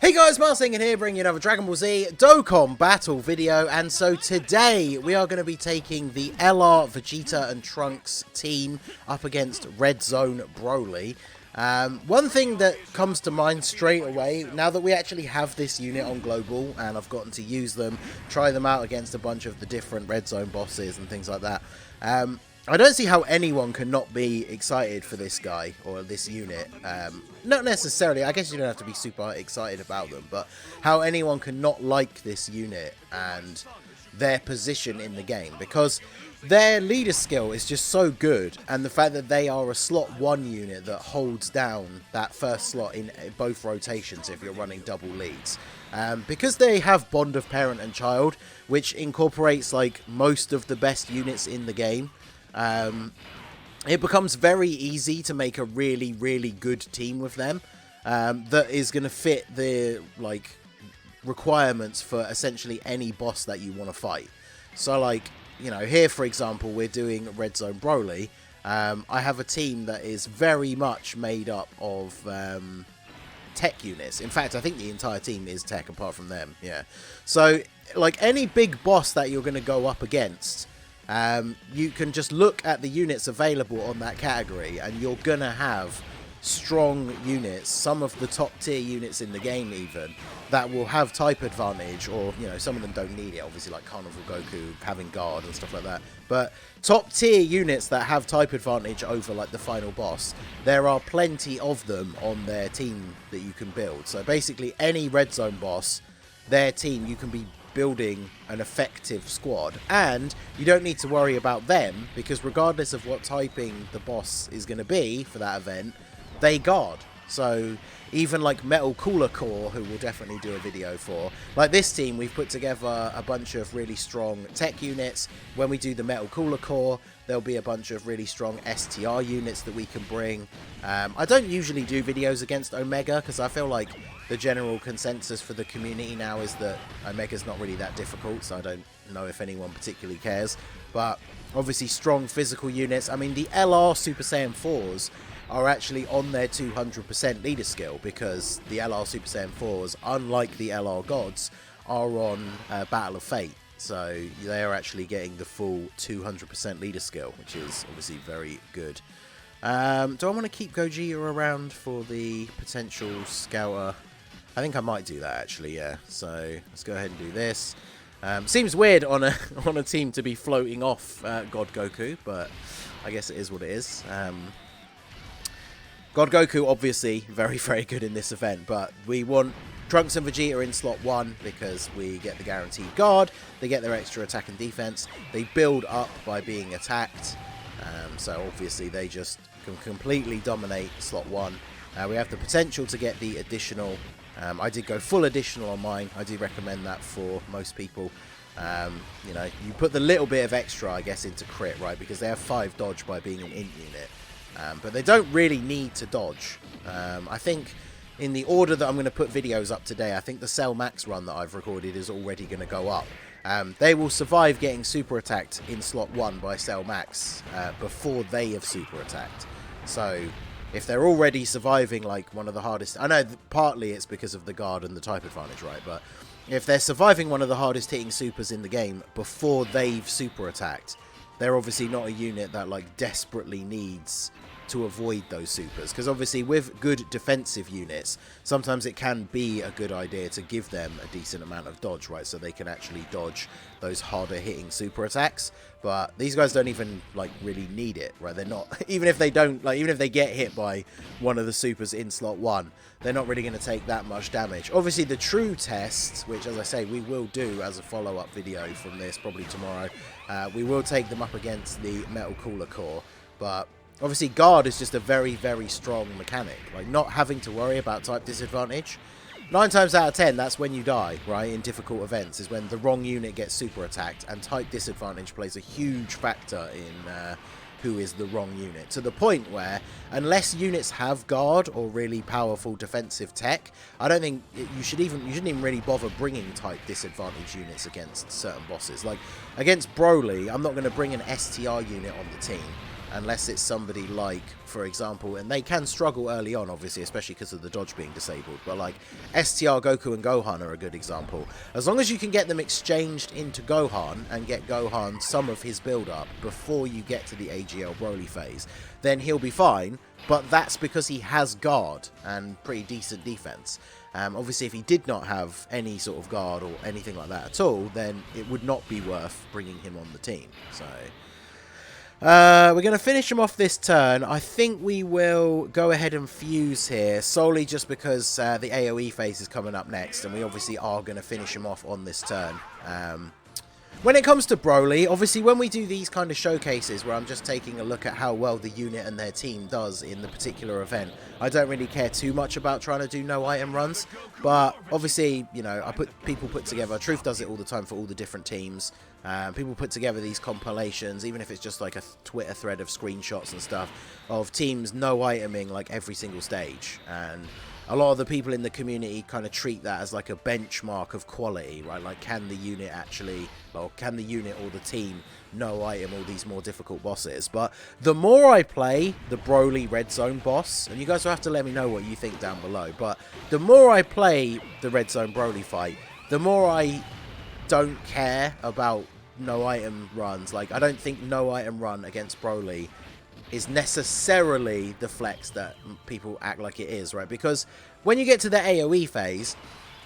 Hey guys, Marsingin here, bringing you another Dragon Ball Z Dokkan battle video, and so today we are going to be taking the LR, Vegeta and Trunks team up against Red Zone Broly. One thing that comes to mind straight away, now that we actually have this unit on Global, and I've gotten to use them, try them out against a bunch of the different Red Zone bosses and things like that, I don't see how anyone can not be excited for this guy, or this unit. Not necessarily, I guess you don't have to be super excited about them, but how anyone can not like this unit and their position in the game, because their leader skill is just so good, and the fact that they are a slot 1 unit that holds down that first slot in both rotations if you're running double leads. Because they have Bond of Parent and Child, which incorporates like most of the best units in the game, it becomes very easy to make a really, really good team with them that is going to fit the like requirements for essentially any boss that you want to fight. So like, you know, here for example we're doing Red Zone Broly. I have a team that is very much made up of tech units. In fact, I think the entire team is tech apart from them. Yeah. So like any big boss that you're going to go up against, you can just look at the units available on that category and you're gonna have strong units, some of the top tier units in the game even, that will have type advantage, or you know, some of them don't need it, obviously, like Carnival Goku having guard and stuff like that, but top tier units that have type advantage over like the final boss, there are plenty of them on their team that you can build. So basically any Red Zone boss, their team, you can be building an effective squad, and you don't need to worry about them because regardless of what typing the boss is going to be for that event, they guard. So even like Metal Cooler Core, who we'll definitely do a video for, like this team, we've put together a bunch of really strong tech units. When we do the Metal Cooler Core, there'll be a bunch of really strong STR units that we can bring. I don't usually do videos against Omega because I feel like the general consensus for the community now is that Omega's not really that difficult, so I don't know if anyone particularly cares. But obviously strong physical units. I mean, the LR Super Saiyan 4s are actually on their 200% leader skill, because the LR Super Saiyan 4s, unlike the LR Gods, are on Battle of Fate. So they are actually getting the full 200% leader skill, which is obviously very good. Do I want to keep Gogeta around for the potential Scouter? I think I might do that actually, yeah. So let's go ahead and do this. Seems weird on a team to be floating off God Goku, but I guess it is what it is. God Goku obviously very, very good in this event, but we want Trunks and Vegeta in slot 1 because we get the guaranteed guard, they get their extra attack and defense, they build up by being attacked, so obviously they just can completely dominate slot 1. We have the potential to get the additional. I did go full additional on mine. I do recommend that for most people. You know, you put the little bit of extra, I guess, into crit, right? Because they have 5 dodge by being an int unit. But they don't really need to dodge. I think in the order that I'm going to put videos up today, I think the Cell Max run that I've recorded is already going to go up. They will survive getting super attacked in slot 1 by Cell Max before they have super attacked. So if they're already surviving like one of the hardest, I know partly it's because of the guard and the type advantage, right? But if they're surviving one of the hardest hitting supers in the game before they've super attacked, they're obviously not a unit that like desperately needs to avoid those supers, because obviously with good defensive units sometimes it can be a good idea to give them a decent amount of dodge, right, so they can actually dodge those harder hitting super attacks. But these guys don't even like really need it, right? They're not, even if they don't, like, even if they get hit by one of the supers in slot 1, they're not really going to take that much damage. Obviously the true test, which as I say we will do as a follow-up video from this probably tomorrow, we will take them up against the Metal Cooler Core. But obviously guard is just a very, very strong mechanic, like not having to worry about type disadvantage. 9 times out of 10, that's when you die, right, in difficult events, is when the wrong unit gets super attacked, and type disadvantage plays a huge factor in who is the wrong unit, to the point where unless units have guard or really powerful defensive tech, I don't think you shouldn't even really bother bringing type disadvantage units against certain bosses. Like against Broly, I'm not going to bring an STR unit on the team. unless it's somebody like, for example, and they can struggle early on, obviously, especially because of the dodge being disabled, but like STR, Goku, and Gohan are a good example. As long as you can get them exchanged into Gohan and get Gohan some of his build-up before you get to the AGL Broly phase, then he'll be fine, but that's because he has guard and pretty decent defense. Obviously, if he did not have any sort of guard or anything like that at all, then it would not be worth bringing him on the team. So we're going to finish him off this turn. I think we will go ahead and fuse here, solely just because the AoE phase is coming up next, and we obviously are going to finish him off on this turn. When it comes to Broly, obviously when we do these kind of showcases where I'm just taking a look at how well the unit and their team does in the particular event, I don't really care too much about trying to do no item runs, but obviously, you know, people put together, Truth does it all the time for all the different teams. People put together these compilations, even if it's just like a Twitter thread of screenshots and stuff, of teams no iteming like every single stage, and a lot of the people in the community kind of treat that as like a benchmark of quality, right? Like, can the unit actually, or can the unit or the team no item all these more difficult bosses? But the more I play the Broly Red Zone boss, and you guys will have to let me know what you think down below, but the more I play the Red Zone Broly fight, the more I don't care about no item runs. Like, I don't think no item run against Broly is necessarily the flex that people act like it is, right? Because when you get to the AoE phase,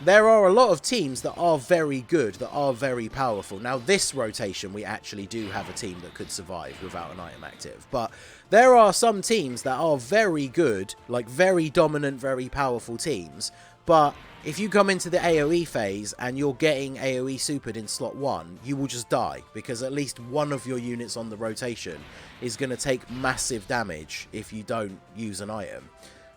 there are a lot of teams that are very good, that are very powerful. Now, this rotation, we actually do have a team that could survive without an item active. But there are some teams that are very good, like very dominant, very powerful teams. But if you come into the AoE phase and you're getting AoE supered in slot 1, you will just die, because at least one of your units on the rotation is going to take massive damage if you don't use an item.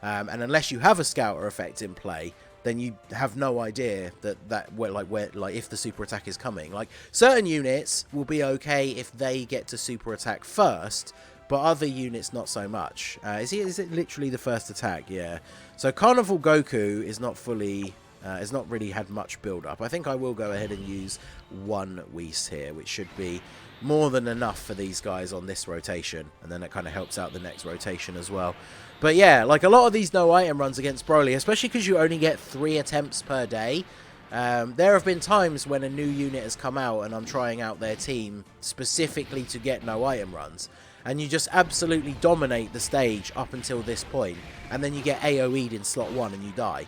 And unless you have a scouter effect in play, then you have no idea that if the super attack is coming. Like, certain units will be okay if they get to super attack first, but other units not so much. Is it literally the first attack? Yeah. So Carnival Goku is not fully, has not really had much build up. I think I will go ahead and use one Whis here, which should be more than enough for these guys on this rotation, and then it kind of helps out the next rotation as well. But yeah, like a lot of these no item runs against Broly, especially because you only get 3 attempts per day. There have been times when a new unit has come out and I'm trying out their team specifically to get no item runs, and you just absolutely dominate the stage up until this point, and then you get AoE'd in slot 1 and you die.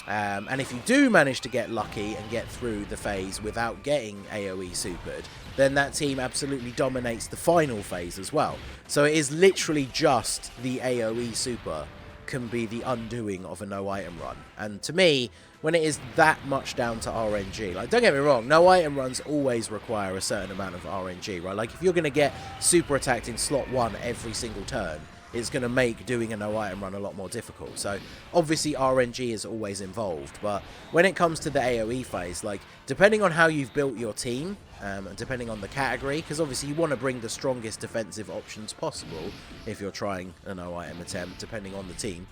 And if you do manage to get lucky and get through the phase without getting AoE supered, then that team absolutely dominates the final phase as well. So it is literally just the AoE super can be the undoing of a no item run. And to me, when it is that much down to RNG, like, don't get me wrong, no item runs always require a certain amount of RNG, right? Like, if you're going to get super attacked in slot 1 every single turn, it's going to make doing a no item run a lot more difficult. So obviously RNG is always involved, but when it comes to the AoE phase, like, depending on how you've built your team, and depending on the category, because obviously you want to bring the strongest defensive options possible if you're trying a no item attempt, depending on the team.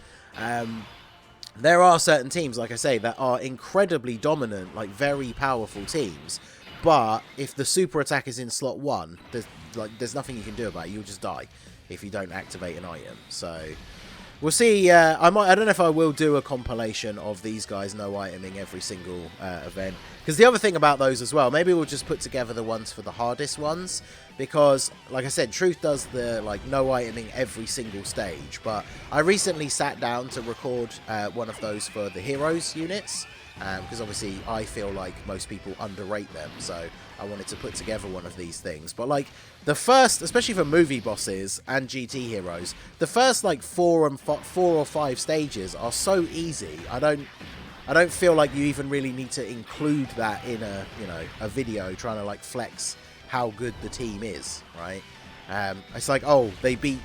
There are certain teams, like I say, that are incredibly dominant, like very powerful teams, but if the super attack is in slot 1, there's nothing you can do about it. You'll just die if you don't activate an item. So we'll see. I don't know if I will do a compilation of these guys no iteming every single event, because the other thing about those as well, maybe we'll just put together the ones for the hardest ones, because like I said, Truth does the like no iteming every single stage, but I recently sat down to record one of those for the heroes units, because obviously I feel like most people underrate them, so I wanted to put together one of these things. But like the first, especially for movie bosses and GT heroes, the first like 4 or 5 stages are so easy. I don't feel like you even really need to include that in a video trying to like flex how good the team is, right? It's like, oh, they beat,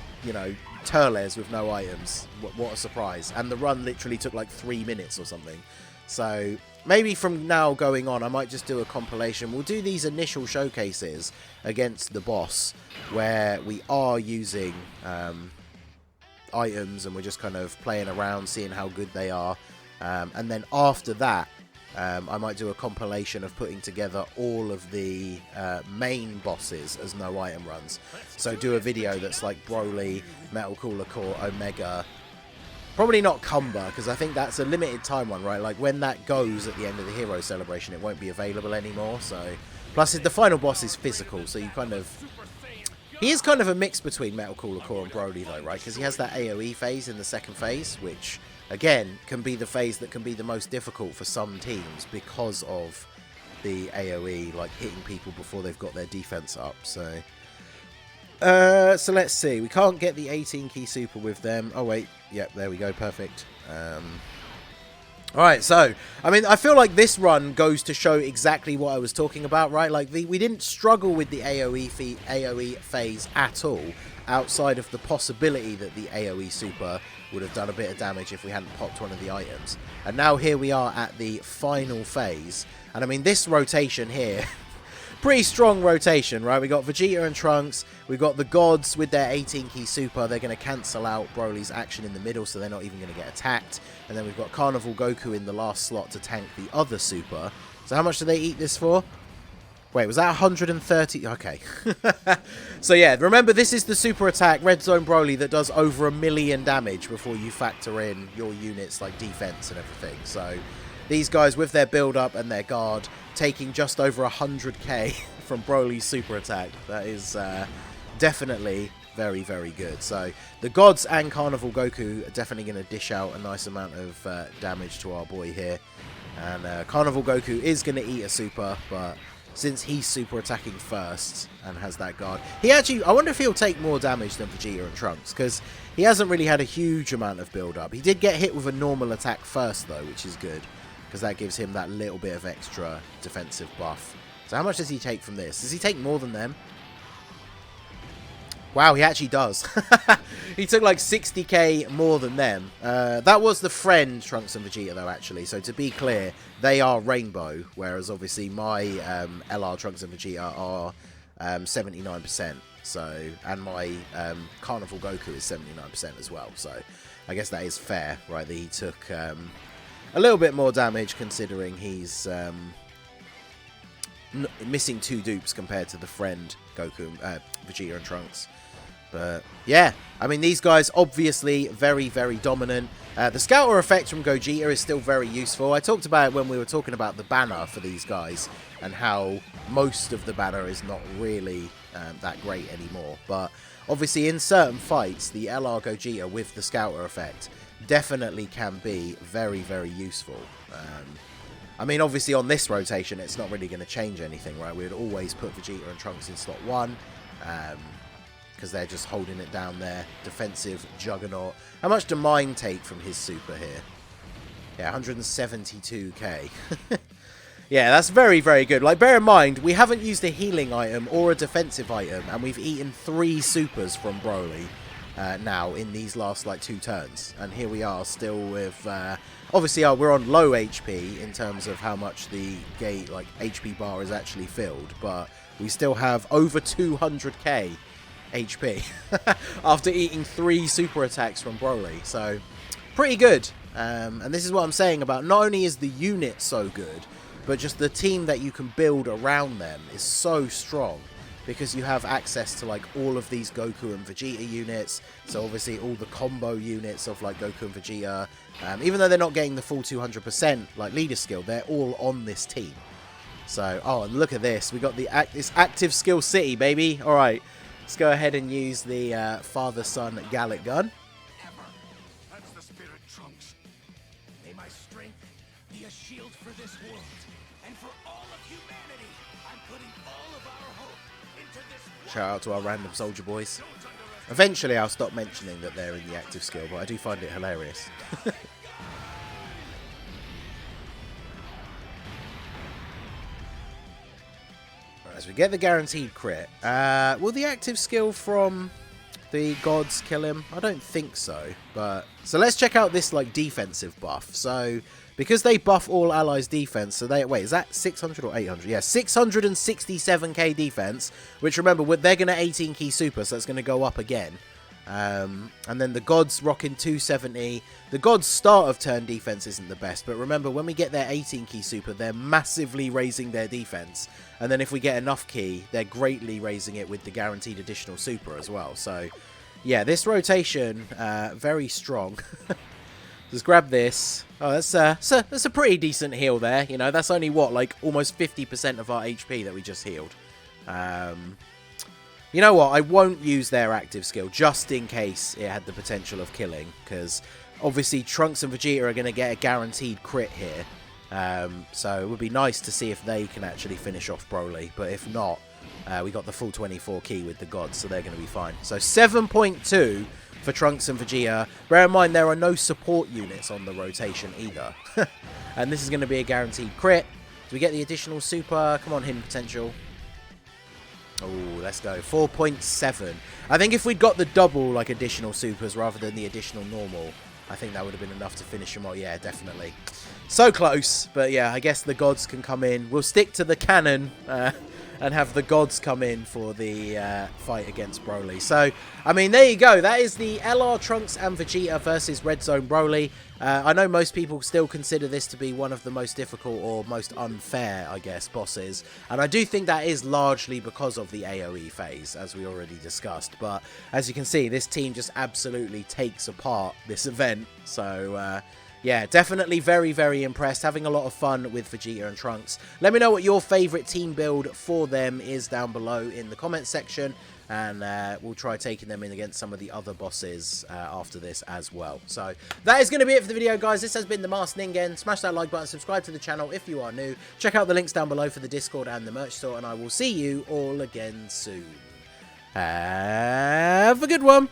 Turles with no items. What a surprise. And the run literally took like 3 minutes or something. So maybe from now going on, I might just do a compilation. We'll do these initial showcases against the boss where we are using items and we're just kind of playing around, seeing how good they are. And then after that, I might do a compilation of putting together all of the main bosses as no item runs. So do a video that's like Broly, Metal Cooler Core, Omega. Probably not Cumber, because I think that's a limited time one, right? Like when that goes at the end of the Hero Celebration, it won't be available anymore. So plus the final boss is physical, so you kind of... He is kind of a mix between Metal Cooler Core and Broly though, right? Because he has that AoE phase in the second phase, which... Again, can be the phase that can be the most difficult for some teams because of the AoE, like hitting people before they've got their defense up. So let's see. We can't get the 18 key super with them. Oh wait, yep, there we go, perfect. All right, so I mean, I feel like this run goes to show exactly what I was talking about, right? Like we didn't struggle with the AoE phase at all, outside of the possibility that the AoE super would have done a bit of damage if we hadn't popped one of the items. And now here we are at the final phase. And I mean, this rotation here, pretty strong rotation, right? We got Vegeta and Trunks. We've got the gods with their 18 key super. They're going to cancel out Broly's action in the middle, so they're not even going to get attacked. And then we've got Carnival Goku in the last slot to tank the other super. So how much do they eat this for? Wait, was that 130? Okay. So yeah, remember this is the super attack, Red Zone Broly, that does over 1 million damage before you factor in your units like defense and everything. So these guys with their build up and their guard taking just over 100k from Broly's super attack. That is definitely very, very good. So the gods and Carnival Goku are definitely going to dish out a nice amount of damage to our boy here. And Carnival Goku is going to eat a super, but... since he's super attacking first and has that guard. He actually, I wonder if he'll take more damage than Vegeta and Trunks, because he hasn't really had a huge amount of build-up. He did get hit with a normal attack first, though, which is good, because that gives him that little bit of extra defensive buff. So how much does he take from this? Does he take more than them? Wow, he actually does. He took like 60k more than them. That was the friend Trunks and Vegeta, though, actually. So to be clear, they are Rainbow, whereas obviously my LR Trunks and Vegeta are 79%. So, and my Carnival Goku is 79% as well. So I guess that is fair, right? That he took a little bit more damage, considering he's missing 2 dupes compared to the friend Goku, Vegeta and Trunks. But yeah, I mean, these guys obviously very, very dominant. The Scouter effect from Gogeta is still very useful. I talked about it when we were talking about the banner for these guys and how most of the banner is not really that great anymore. But obviously in certain fights, the LR Gogeta with the Scouter effect definitely can be very, very useful. I mean, obviously on this rotation, it's not really going to change anything, right? We would always put Vegeta and Trunks in slot 1. Because they're just holding it down there. Defensive juggernaut. How much do mine take from his super here? Yeah, 172k. Yeah, that's very, very good. Like, bear in mind, we haven't used a healing item or a defensive item, and we've eaten 3 supers from Broly now in these last, like, 2 turns. And here we are still with... obviously, we're on low HP in terms of how much the gate, like, HP bar is actually filled, but we still have over 200k HP after eating 3 super attacks from Broly. So pretty good. And this is what I'm saying about not only is the unit so good, but just the team that you can build around them is so strong, because you have access to like all of these Goku and Vegeta units. So obviously all the combo units of like Goku and Vegeta, even though they're not getting the full 200% like leader skill, they're all on this team. So, oh, and look at this. We got this active skill city, baby. All right. Let's go ahead and use the father-son Gallic gun. That's the spirit, Trunks. May my strength be a shield for this world and for all of humanity. I'm putting all of our hope into this. Shout out to our random soldier boys. Eventually, I'll stop mentioning that they're in the active skill, but I do find it hilarious. As we get the guaranteed crit. Will the active skill from the gods kill him? I don't think so. But so let's check out this like defensive buff. So because they buff all allies defense, so they wait, is that 600 or 800? Yeah, 667k defense. Which remember, they're gonna 18 key super, so that's gonna go up again. And then the gods rocking 270. The gods' start of turn defense isn't the best, but remember, when we get their 18 key super, they're massively raising their defense. And then if we get enough key, they're greatly raising it with the guaranteed additional super as well. So, yeah, this rotation, very strong. Just grab this. Oh, that's a pretty decent heal there. You know, that's only, what, like almost 50% of our HP that we just healed. You know what? I won't use their active skill just in case it had the potential of killing. Because obviously Trunks and Vegeta are going to get a guaranteed crit here. So it would be nice to see if they can actually finish off Broly. But if not, we got the full 24 key with the gods, so they're going to be fine. So 7.2 for Trunks and Vegeta. Bear in mind, there are no support units on the rotation either. And this is going to be a guaranteed crit. Do we get the additional super? Come on, hidden potential. Oh, let's go. 4.7. I think if we'd got the double, like, additional supers rather than the additional normal, I think that would have been enough to finish him off. Yeah, definitely. So close. But yeah, I guess the gods can come in. We'll stick to the canon and have the gods come in for the fight against Broly. So, I mean, there you go. That is the LR Trunks and Vegeta versus Red Zone Broly. I know most people still consider this to be one of the most difficult or most unfair, I guess, bosses. And I do think that is largely because of the AoE phase, as we already discussed. But as you can see, this team just absolutely takes apart this event. So, yeah, definitely very, very impressed. Having a lot of fun with Vegeta and Trunks. Let me know what your favourite team build for them is down below in the comments section. And we'll try taking them in against some of the other bosses after this as well. So that is going to be it for the video, guys. This has been the Masked Ningen. Smash that like button, subscribe to the channel if you are new. Check out the links down below for the Discord and the merch store. And I will see you all again soon. Have a good one.